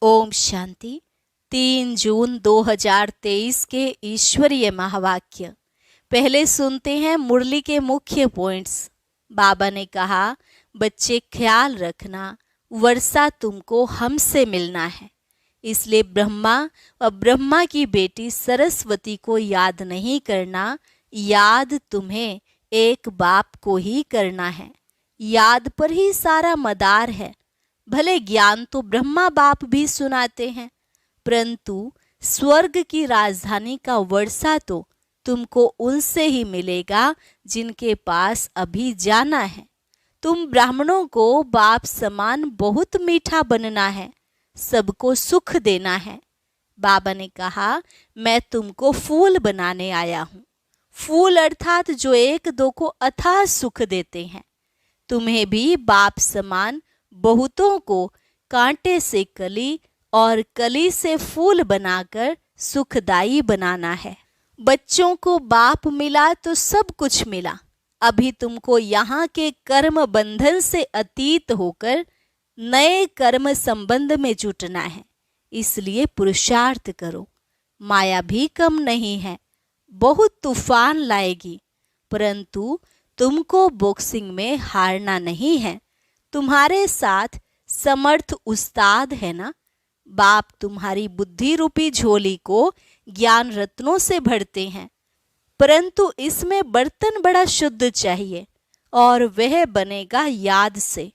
ओम शांति। 3 जून 2023 के ईश्वरीय महावाक्य। पहले सुनते हैं मुरली के मुख्य पॉइंट्स। बाबा ने कहा, बच्चे ख्याल रखना, वर्षा तुमको हमसे मिलना है। इसलिए ब्रह्मा और ब्रह्मा की बेटी सरस्वती को याद नहीं करना, याद तुम्हें एक बाप को ही करना है। याद पर ही सारा मदार है। भले ज्ञान तो ब्रह्मा बाप भी सुनाते हैं, परंतु स्वर्ग की राजधानी का वर्षा तो तुमको उनसे ही मिलेगा जिनके पास अभी जाना है। तुम ब्राह्मणों को बाप समान बहुत मीठा बनना है, सबको सुख देना है। बाबा ने कहा, मैं तुमको फूल बनाने आया हूँ। फूल अर्थात जो एक दो को अथाह सुख देते हैं। तुम्हें भी बाप समान बहुतों को कांटे से कली और कली से फूल बनाकर सुखदायी बनाना है। बच्चों को बाप मिला तो सब कुछ मिला। अभी तुमको यहाँ के कर्म बंधन से अतीत होकर नए कर्म संबंध में जुटना है। इसलिए पुरुषार्थ करो। माया भी कम नहीं है, बहुत तूफान लाएगी, परंतु तुमको बॉक्सिंग में हारना नहीं है। तुम्हारे साथ समर्थ उस्ताद है ना। बाप तुम्हारी बुद्धि रूपी झोली को ज्ञान रत्नों से भरते हैं, परंतु इसमें बर्तन बड़ा शुद्ध चाहिए और वह बनेगा याद से।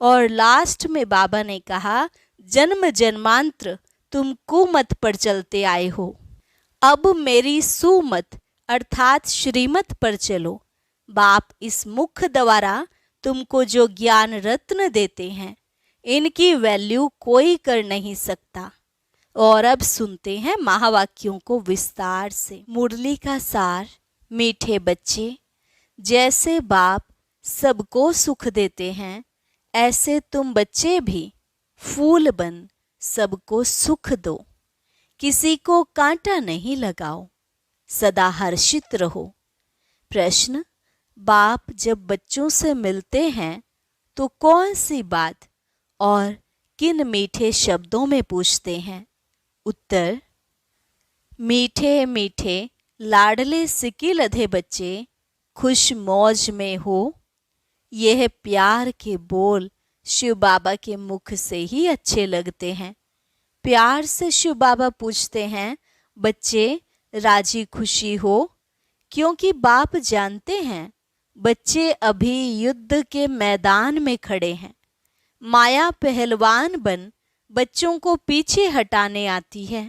और लास्ट में बाबा ने कहा, जन्म जन्मांतर तुम कुमत पर चलते आए हो, अब मेरी सुमत अर्थात श्रीमत पर चलो। बाप इस मुख द्वारा तुमको जो ज्ञान रत्न देते हैं, इनकी वैल्यू कोई कर नहीं सकता। और अब सुनते हैं महावाक्यों को विस्तार से। मुरली का सार। मीठे बच्चे, जैसे बाप सबको सुख देते हैं, ऐसे तुम बच्चे भी फूल बन सबको सुख दो। किसी को कांटा नहीं लगाओ, सदा हर्षित रहो। प्रश्न, बाप जब बच्चों से मिलते हैं तो कौन सी बात और किन मीठे शब्दों में पूछते हैं? उत्तर, मीठे मीठे लाडले सिकी लधे बच्चे, खुश मौज में हो। यह प्यार के बोल शिव बाबा के मुख से ही अच्छे लगते हैं। प्यार से शिव बाबा पूछते हैं, बच्चे राजी खुशी हो? क्योंकि बाप जानते हैं बच्चे अभी युद्ध के मैदान में खड़े हैं। माया पहलवान बन बच्चों को पीछे हटाने आती है।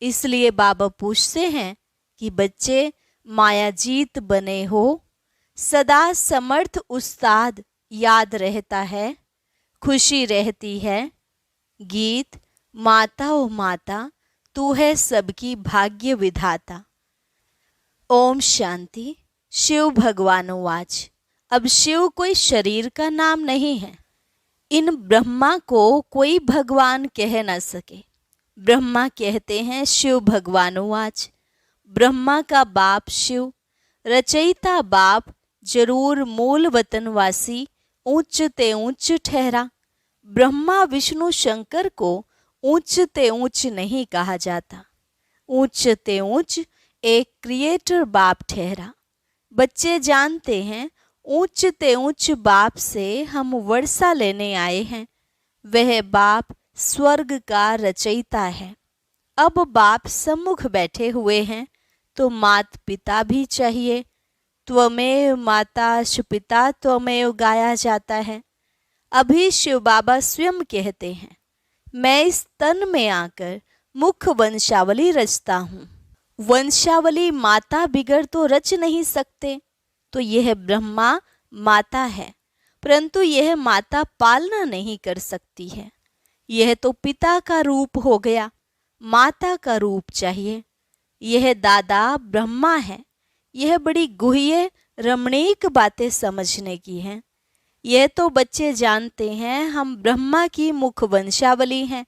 इसलिए बाबा पूछते हैं कि बच्चे माया जीत बने हो। सदा समर्थ उस्ताद याद रहता है, खुशी रहती है। गीत, माता ओ माता तू है सबकी भाग्य विधाता। ओम शांति। शिव भगवानुवाच। अब शिव कोई शरीर का नाम नहीं है। इन ब्रह्मा को कोई भगवान कह न सके। ब्रह्मा कहते हैं शिव भगवानुवाच। ब्रह्मा का बाप शिव, रचयिता बाप जरूर मूल वतनवासी ऊंच ते ऊंच ठहरा। ब्रह्मा विष्णु शंकर को ऊंच ते ऊंच नहीं कहा जाता। ऊंच ते ऊंच एक क्रिएटर बाप ठहरा। बच्चे जानते हैं ऊंच ते ऊंच बाप से हम वर्षा लेने आए हैं। वह बाप स्वर्ग का रचयिता है। अब बाप सम्मुख बैठे हुए हैं तो मात पिता भी चाहिए। त्वमेव माता सुपिता त्वमेव गाया जाता है। अभी शिव बाबा स्वयं कहते हैं, मैं इस तन में आकर मुख वंशावली रचता हूँ। वंशावली माता बिगड़ तो रच नहीं सकते। तो यह ब्रह्मा माता है, परंतु यह माता पालना नहीं कर सकती है। यह तो पिता का रूप हो गया, माता का रूप चाहिए। यह दादा ब्रह्मा है। यह बड़ी गुह्य रमणीक बातें समझने की हैं। यह तो बच्चे जानते हैं हम ब्रह्मा की मुख वंशावली हैं।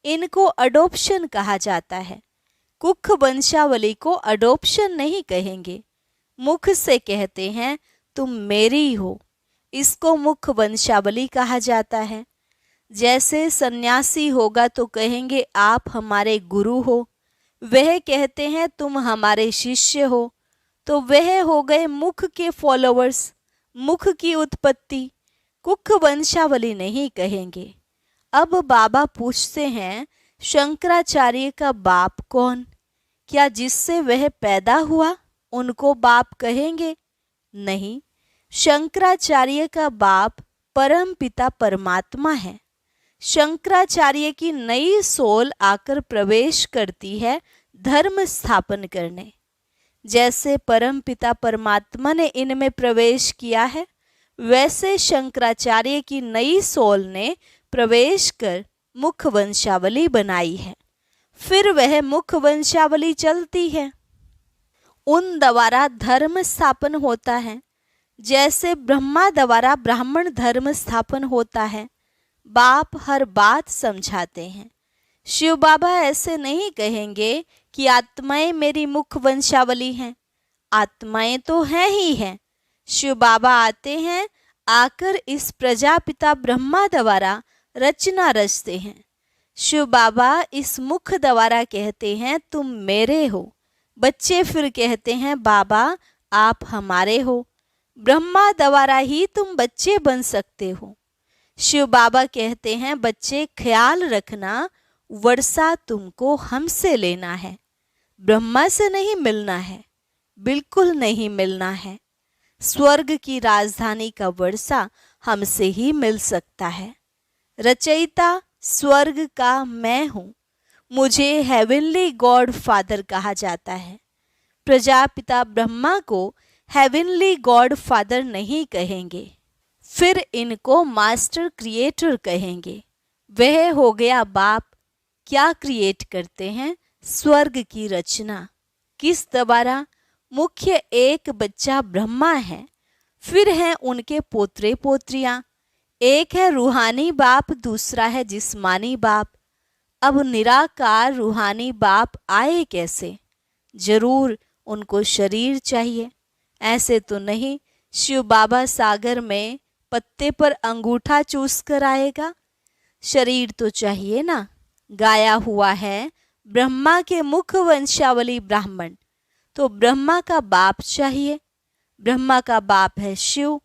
इनको अडोप्शन कहा जाता है। कुख वंशावली को अडोप्शन नहीं कहेंगे। मुख से कहते हैं तुम मेरी हो, इसको मुख वंशावली कहा जाता है। जैसे सन्यासी होगा तो कहेंगे आप हमारे गुरु हो, वह कहते हैं तुम हमारे शिष्य हो, तो वह हो गए मुख के फॉलोअर्स, मुख की उत्पत्ति, कुख वंशावली नहीं कहेंगे। अब बाबा पूछते हैं शंकराचार्य का बाप कौन? क्या जिससे वह पैदा हुआ उनको बाप कहेंगे? नहीं, शंकराचार्य का बाप परम पिता परमात्मा है। शंकराचार्य की नई सोल आकर प्रवेश करती है धर्म स्थापन करने। जैसे परम पिता परमात्मा ने इनमें प्रवेश किया है, वैसे शंकराचार्य की नई सोल ने प्रवेश कर मुख वंशावली बनाई है। फिर वह मुख वंशावली चलती है, उन द्वारा धर्म स्थापन होता है। जैसे ब्रह्मा द्वारा ब्राह्मण धर्म स्थापन होता है। बाप हर बात समझाते हैं। शिव बाबा ऐसे नहीं कहेंगे कि आत्माएं मेरी मुख वंशावली हैं। आत्माएं तो हैं ही हैं। शिव बाबा आते हैं, आकर इस प्रजापिता ब्रह्मा द्वारा रचना रचते हैं। शिव बाबा इस मुख द्वारा कहते हैं तुम मेरे हो। बच्चे फिर कहते हैं बाबा आप हमारे हो। ब्रह्मा द्वारा ही तुम बच्चे बन सकते हो। शिव बाबा कहते हैं बच्चे ख्याल रखना, वर्षा तुमको हमसे लेना है, ब्रह्मा से नहीं मिलना है, बिल्कुल नहीं मिलना है। स्वर्ग की राजधानी का वर्षा हमसे ही मिल सकता है। रचयिता स्वर्ग का मैं हूँ। मुझे हेवनली गॉड फादर कहा जाता है। प्रजापिता ब्रह्मा को हेवनली गॉड फादर नहीं कहेंगे, फिर इनको मास्टर क्रिएटर कहेंगे। वह हो गया बाप। क्या क्रिएट करते हैं? स्वर्ग की रचना। किस द्वारा? मुख्य एक बच्चा ब्रह्मा है, फिर हैं उनके पोत्रे पोत्रियां। एक है रूहानी बाप, दूसरा है जिस्मानी बाप। अब निराकार रूहानी बाप आए कैसे? जरूर उनको शरीर चाहिए। ऐसे तो नहीं शिव बाबा सागर में पत्ते पर अंगूठा चूस कर आएगा। शरीर तो चाहिए ना। गाया हुआ है ब्रह्मा के मुख वंशावली ब्राह्मण, तो ब्रह्मा का बाप चाहिए। ब्रह्मा का बाप है शिव।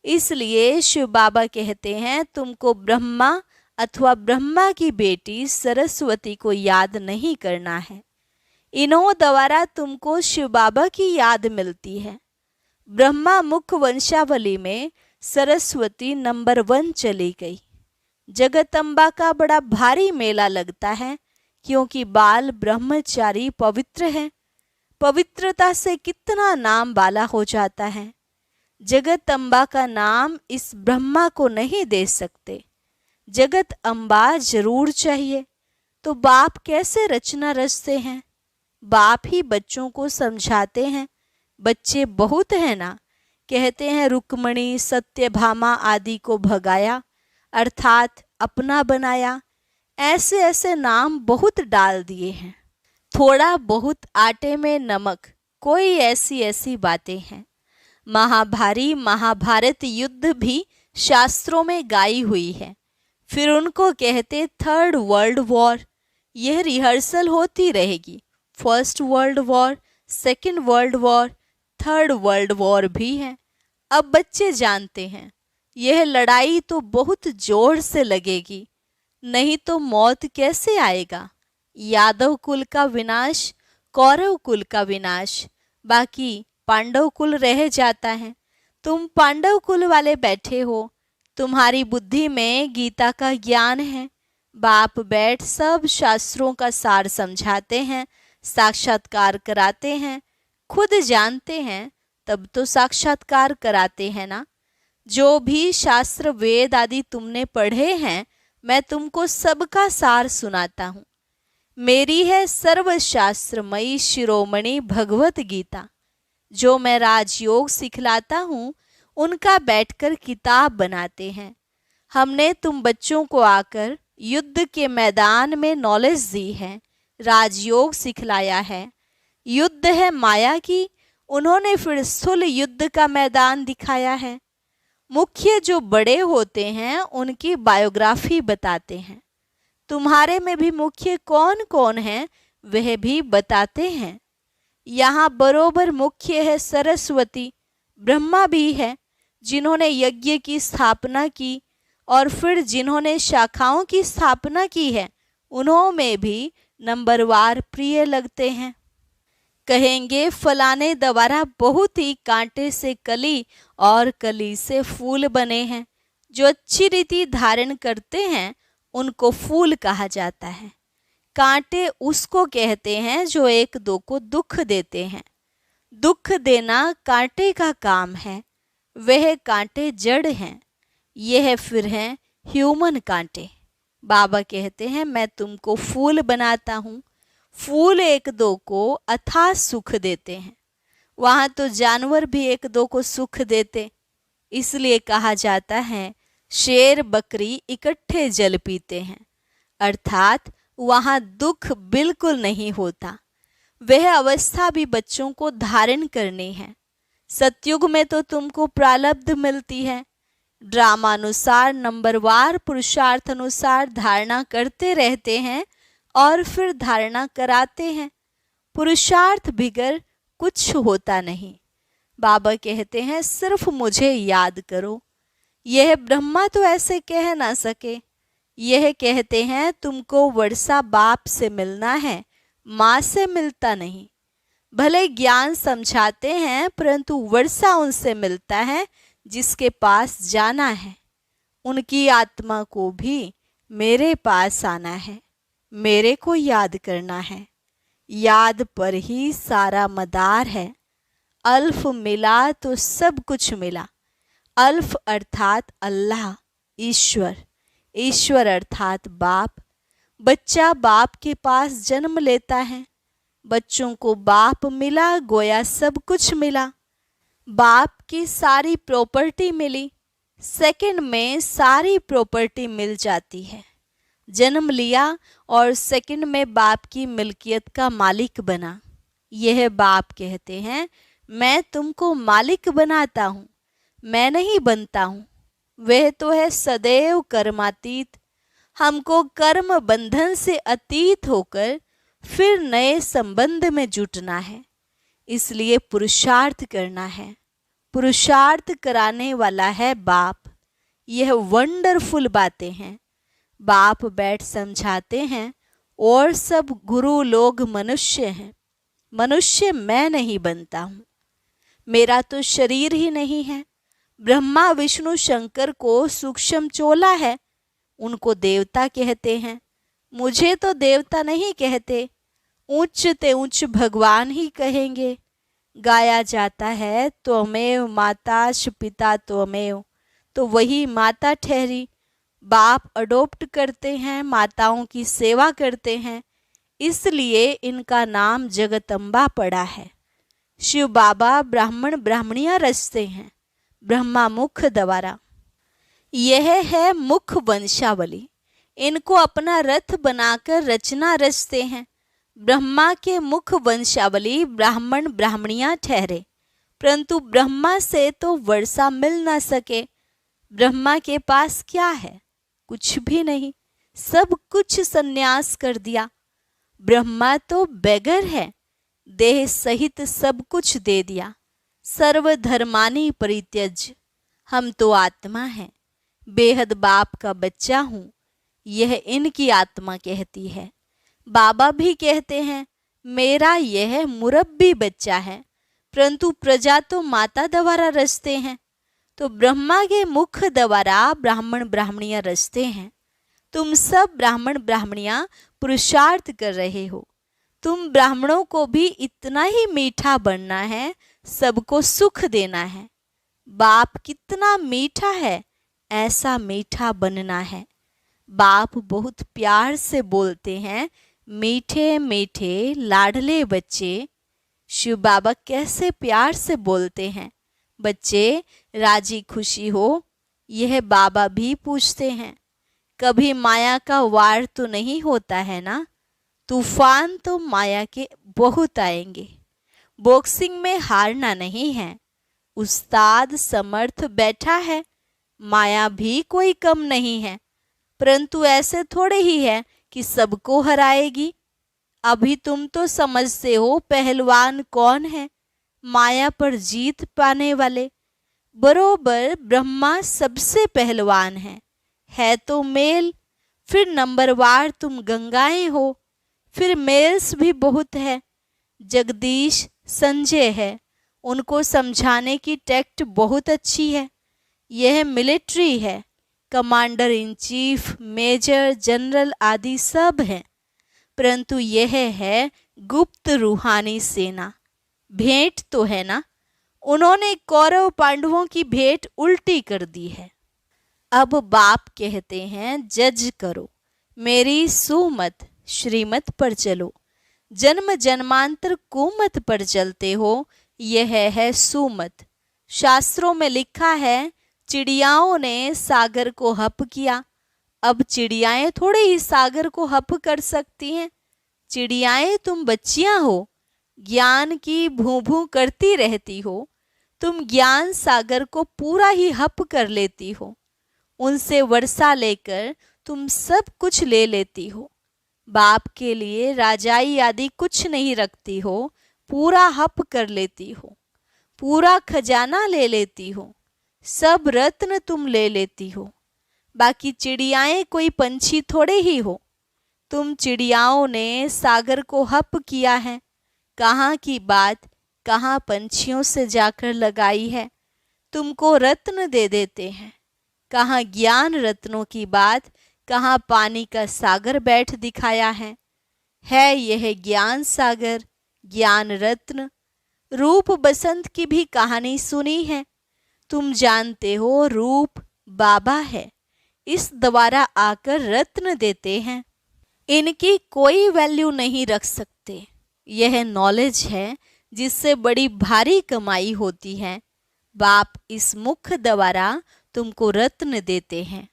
इसलिए शिव बाबा कहते हैं तुमको ब्रह्मा अथवा ब्रह्मा की बेटी सरस्वती को याद नहीं करना है। इन्हों द्वारा तुमको शिव बाबा की याद मिलती है। ब्रह्मा मुख वंशावली में सरस्वती नंबर 1 चली गई। जगदम्बा का बड़ा भारी मेला लगता है, क्योंकि बाल ब्रह्मचारी पवित्र है। पवित्रता से कितना नाम वाला हो जाता है। जगदम्बा का नाम इस ब्रह्मा को नहीं दे सकते। जगत अम्बा जरूर चाहिए। तो बाप कैसे रचना रचते हैं? बाप ही बच्चों को समझाते हैं। बच्चे बहुत हैं ना। कहते हैं रुक्मणी सत्यभामा आदि को भगाया, अर्थात अपना बनाया। ऐसे ऐसे नाम बहुत डाल दिए हैं। थोड़ा बहुत आटे में नमक, कोई ऐसी ऐसी बातें हैं। महाभारी महाभारत युद्ध भी शास्त्रों में गाई हुई है। फिर उनको कहते 3rd वर्ल्ड वॉर। यह रिहर्सल होती रहेगी। 1st world war, 2nd world war, 3rd world war भी है। अब बच्चे जानते हैं यह लड़ाई तो बहुत जोर से लगेगी, नहीं तो मौत कैसे आएगा। यादव कुल का विनाश, कौरव कुल का विनाश, बाकी पांडव कुल रह जाता है। तुम पांडव कुल वाले बैठे हो, तुम्हारी बुद्धि में गीता का ज्ञान है। बाप बैठ सब शास्त्रों का सार समझाते हैं, साक्षात्कार कराते हैं। खुद जानते हैं तब तो साक्षात्कार कराते हैं ना। जो भी शास्त्र वेद आदि तुमने पढ़े हैं, मैं तुमको सबका सार सुनाता हूँ। मेरी है सर्वशास्त्रमयी शिरोमणि भगवत गीता। जो मैं राजयोग सिखलाता हूँ, उनका बैठकर किताब बनाते हैं। हमने तुम बच्चों को आकर युद्ध के मैदान में नॉलेज दी है, राजयोग सिखलाया है। युद्ध है माया की, उन्होंने फिर स्थूल युद्ध का मैदान दिखाया है। मुख्य जो बड़े होते हैं उनकी बायोग्राफी बताते हैं। तुम्हारे में भी मुख्य कौन कौन है वह भी बताते हैं। यहाँ बरोबर मुख्य है सरस्वती, ब्रह्मा भी है जिन्होंने यज्ञ की स्थापना की, और फिर जिन्होंने शाखाओं की स्थापना की है उन्होंने भी नंबरवार प्रिय लगते हैं। कहेंगे फलाने द्वारा बहुत ही कांटे से कली और कली से फूल बने हैं। जो अच्छी रीति धारण करते हैं उनको फूल कहा जाता है। कांटे उसको कहते हैं जो एक दो को दुख देते हैं। दुख देना कांटे का काम है। वह कांटे जड़ हैं। यह फिर हैं ह्यूमन कांटे। बाबा कहते हैं मैं तुमको फूल बनाता हूँ। फूल एक दो को अथाह सुख देते हैं। वहाँ तो जानवर भी एक दो को सुख देते, इसलिए कहा जाता है शेर बकरी इकट्ठे जल पीते हैं। अर्थात वहाँ दुख बिल्कुल नहीं होता। वह अवस्था भी बच्चों को धारण करनी है। सतयुग में तो तुमको प्रारब्ध मिलती है। ड्रामानुसार नंबरवार पुरुषार्थ अनुसार धारणा करते रहते हैं और फिर धारणा कराते हैं। पुरुषार्थ बिगर कुछ होता नहीं। बाबा कहते हैं सिर्फ मुझे याद करो। यह ब्रह्मा तो ऐसे कह ना सके। यह कहते हैं तुमको वर्षा बाप से मिलना है, माँ से मिलता नहीं। भले ज्ञान समझाते हैं परंतु वर्षा उनसे मिलता है जिसके पास जाना है। उनकी आत्मा को भी मेरे पास आना है, मेरे को याद करना है। याद पर ही सारा मदार है। अल्फ मिला तो सब कुछ मिला। अल्फ अर्थात अल्लाह, ईश्वर। ईश्वर अर्थात बाप। बच्चा बाप के पास जन्म लेता है। बच्चों को बाप मिला, गोया सब कुछ मिला। बाप की सारी प्रॉपर्टी मिली। सेकंड में सारी प्रॉपर्टी मिल जाती है। जन्म लिया और सेकंड में बाप की मिल्कियत का मालिक बना। यह बाप कहते हैं मैं तुमको मालिक बनाता हूँ, मैं नहीं बनता हूँ। वह तो है सदैव कर्मातीत। हमको कर्म बंधन से अतीत होकर फिर नए संबंध में जुटना है। इसलिए पुरुषार्थ करना है। पुरुषार्थ कराने वाला है बाप। यह वंडरफुल बातें हैं। बाप बैठ समझाते हैं और सब गुरु लोग मनुष्य हैं। मनुष्य मैं नहीं बनता हूँ। मेरा तो शरीर ही नहीं है। ब्रह्मा विष्णु शंकर को सूक्ष्म चोला है, उनको देवता कहते हैं। मुझे तो देवता नहीं कहते, उच्च ते उच्च भगवान ही कहेंगे। गाया जाता है त्वमेव माताश पिता त्वमेव, तो वही माता ठहरी। बाप अडोप्ट करते हैं, माताओं की सेवा करते हैं, इसलिए इनका नाम जगदम्बा पड़ा है। शिव बाबा ब्राह्मण ब्राह्मणियाँ रचते हैं ब्रह्मा मुख द्वारा। यह है मुख वंशावली। इनको अपना रथ बनाकर रचना रचते हैं। ब्रह्मा के मुख वंशावली ब्राह्मण ब्राह्मणियाँ ठहरे, परंतु ब्रह्मा से तो वर्षा मिल ना सके। ब्रह्मा के पास क्या है? कुछ भी नहीं, सब कुछ संन्यास कर दिया। ब्रह्मा तो बेगर है, देह सहित सब कुछ दे दिया। सर्वधर्मानि परित्यज। हम तो आत्मा हैं, बेहद बाप का बच्चा हूँ, यह इनकी आत्मा कहती है। बाबा भी कहते हैं मेरा यह मुरब्बी बच्चा है, परंतु प्रजा तो माता द्वारा रचते हैं। तो ब्रह्मा के मुख द्वारा ब्राह्मण ब्राह्मणियाँ रचते हैं। तुम सब ब्राह्मण ब्राह्मणियाँ पुरुषार्थ कर रहे हो। तुम ब्राह्मणों को भी इतना ही मीठा बनना है, सबको सुख देना है। बाप कितना मीठा है, ऐसा मीठा बनना है। बाप बहुत प्यार से बोलते हैं, मीठे मीठे लाडले बच्चे। शिव बाबा कैसे प्यार से बोलते हैं, बच्चे राजी खुशी हो। यह बाबा भी पूछते हैं। कभी माया का वार तो नहीं होता है ना? तूफान तो माया के बहुत आएंगे। बॉक्सिंग में हारना नहीं है। उस्ताद समर्थ बैठा है, माया भी कोई कम नहीं है, परंतु ऐसे थोड़े ही है कि सबको हराएगी। अभी तुम तो समझते हो पहलवान कौन है, माया पर जीत पाने वाले। बरोबर ब्रह्मा सबसे पहलवान है तो मेल। फिर नंबरवार तुम गंगाएं हो, फिर मेल्स भी बहुत है। जगदीश संजय है, उनको समझाने की टैक्ट बहुत अच्छी है। यह मिलिट्री है, commander in chief, major, general आदि सब हैं, परंतु यह है गुप्त रूहानी सेना। भेंट तो है ना, उन्होंने कौरव पांडवों की भेंट उल्टी कर दी है। अब बाप कहते हैं जज करो, मेरी सुमत श्रीमत पर चलो। जन्म जन्मांतर कुमत पर चलते हो, यह है सुमत। शास्त्रों में लिखा है चिड़ियाओं ने सागर को हप किया। अब चिड़ियाएं थोड़े ही सागर को हप कर सकती हैं। चिड़ियाएं तुम बच्चियां हो, ज्ञान की भूं भूं करती रहती हो। तुम ज्ञान सागर को पूरा ही हप कर लेती हो। उनसे वर्षा लेकर तुम सब कुछ ले लेती हो। बाप के लिए राजाई आदि कुछ नहीं रखती हो, पूरा हप कर लेती हो। पूरा खजाना ले लेती हो, सब रत्न तुम ले लेती हो। बाकी चिड़ियाएं कोई पंछी थोड़े ही हो। तुम चिड़ियाओं ने सागर को हप किया है। कहाँ की बात कहाँ पंछियों से जाकर लगाई है। तुमको रत्न दे देते हैं। कहाँ ज्ञान रत्नों की बात, कहाँ पानी का सागर बैठ दिखाया है यह ज्ञान सागर, ज्ञान रत्न। रूप बसंत की भी कहानी सुनी है। तुम जानते हो रूप बाबा है, इस द्वारा आकर रत्न देते हैं। इनकी कोई वैल्यू नहीं रख सकते। यह नॉलेज है जिससे बड़ी भारी कमाई होती है। बाप इस मुख द्वारा तुमको रत्न देते हैं।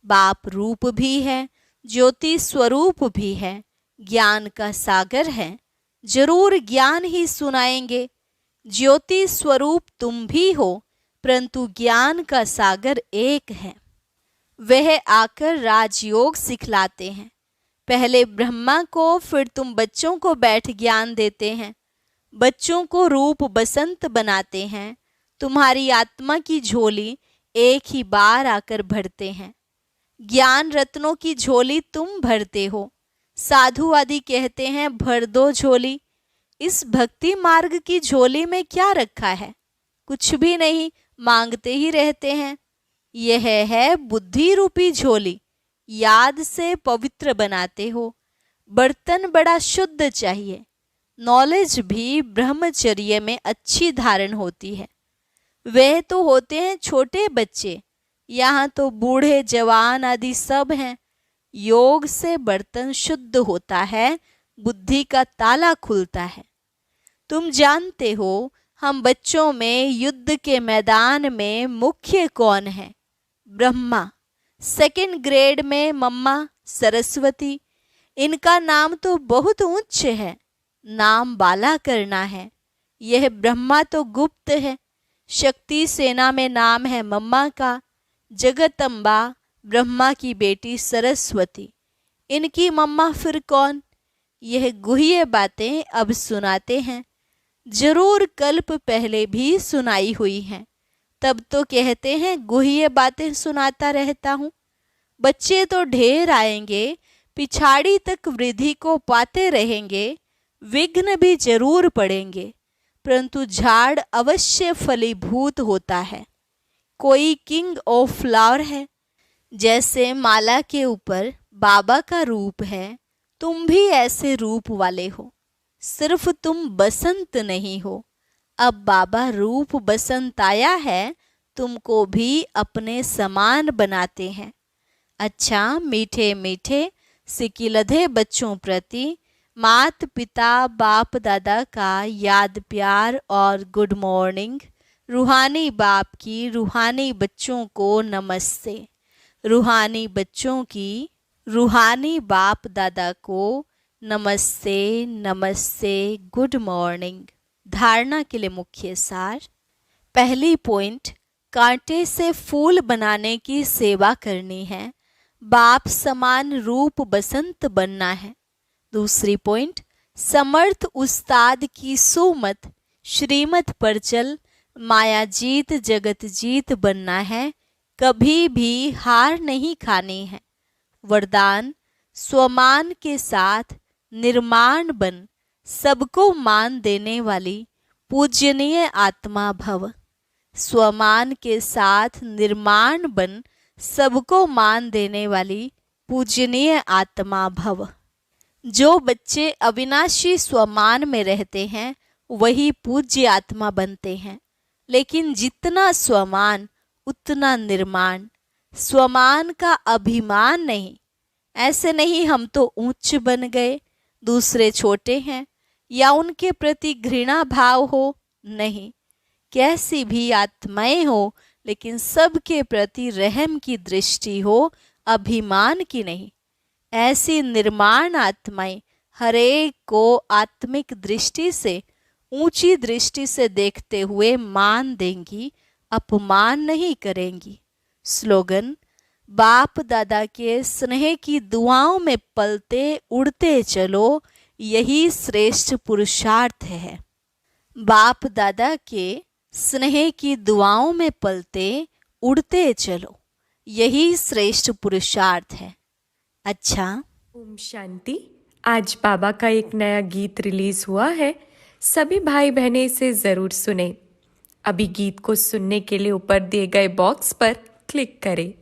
बाप रूप भी है, ज्योति स्वरूप भी है, ज्ञान का सागर है। जरूर ज्ञान ही सुनाएंगे। ज्योति स्वरूप तुम भी हो, परंतु ज्ञान का सागर एक है। वह आकर राजयोग सिखलाते हैं। पहले ब्रह्मा को, फिर तुम बच्चों को बैठ ज्ञान देते हैं। बच्चों को रूप बसंत बनाते हैं। तुम्हारी आत्मा की झोली एक ही बार आकर भरते हैं। ज्ञान रत्नों की झोली तुम भरते हो। साधु आदि कहते हैं भर दो झोली। इस भक्ति मार्ग की झोली में क्या रखा है? कुछ भी नहीं, मांगते ही रहते हैं। यह है बुद्धि रूपी झोली, याद से पवित्र बनाते हो। बर्तन बड़ा शुद्ध चाहिए। नॉलेज भी ब्रह्मचर्य में अच्छी धारण होती है। वे तो होते हैं छोटे बच्चे, यहाँ तो बूढ़े जवान आदि सब हैं। योग से बर्तन शुद्ध होता है, बुद्धि का ताला खुलता है। तुम जानते हो हम बच्चों में युद्ध के मैदान में मुख्य कौन है? ब्रह्मा। सेकंड ग्रेड में मम्मा सरस्वती। इनका नाम तो बहुत उच्च है, नाम बाला करना है। यह ब्रह्मा तो गुप्त है। शक्ति सेना में नाम है मम्मा का। जगतम्बा ब्रह्मा की बेटी सरस्वती। इनकी मम्मा फिर कौन? यह गुह्य बातें अब सुनाते हैं। जरूर कल्प पहले भी सुनाई हुई हैं, तब तो कहते हैं गुह्य बातें सुनाता रहता हूँ। बच्चे तो ढेर आएंगे, पिछाड़ी तक वृद्धि को पाते रहेंगे। विघ्न भी जरूर पड़ेंगे, परंतु झाड़ अवश्य फलीभूत होता है। कोई किंग ऑफ फ्लावर है। जैसे माला के ऊपर बाबा का रूप है, तुम भी ऐसे रूप वाले हो। सिर्फ तुम बसंत नहीं हो। अब बाबा रूप बसंत आया है, तुमको भी अपने समान बनाते हैं। अच्छा, मीठे मीठे सिकिलधे बच्चों प्रति मात पिता बाप दादा का याद प्यार और गुड मॉर्निंग। रूहानी बाप की रूहानी बच्चों को नमस्ते। रूहानी बच्चों की रूहानी बाप दादा को नमस्ते नमस्ते, गुड मॉर्निंग। धारणा के लिए मुख्य सार। पहली पॉइंट, कांटे से फूल बनाने की सेवा करनी है, बाप समान रूप बसंत बनना है। दूसरी पॉइंट, समर्थ उस्ताद की सुमत श्रीमत पर चल, माया जीत जगत जीत बनना है, कभी भी हार नहीं खानी है। वरदान, स्वमान के साथ निर्माण बन, सबको मान देने वाली पूजनीय आत्मा भव। स्वमान के साथ निर्माण बन, सबको मान देने वाली पूजनीय आत्मा भव। जो बच्चे अविनाशी स्वमान में रहते हैं वही पूज्य आत्मा बनते हैं, लेकिन जितना स्वमान उतना निर्माण। स्वमान का अभिमान नहीं, ऐसे नहीं हम तो ऊंच बन गए, दूसरे छोटे हैं, या उनके प्रति घृणा भाव हो, नहीं। कैसी भी आत्माएं हो, लेकिन सबके प्रति रहम की दृष्टि हो, अभिमान की नहीं। ऐसी निर्माण आत्माएं हरेक को आत्मिक दृष्टि से, ऊंची दृष्टि से देखते हुए मान देंगी, अपमान नहीं करेंगी। स्लोगन, बाप दादा के स्नेह की दुआओं में पलते उड़ते चलो, यही श्रेष्ठ पुरुषार्थ है। बाप दादा के स्नेह की दुआओं में पलते उड़ते चलो, यही श्रेष्ठ पुरुषार्थ है। अच्छा, ओम शांति। आज बाबा का एक नया गीत रिलीज हुआ है, सभी भाई बहनें इसे जरूर सुने। अभी गीत को सुनने के लिए ऊपर दिए गए बॉक्स पर क्लिक करें।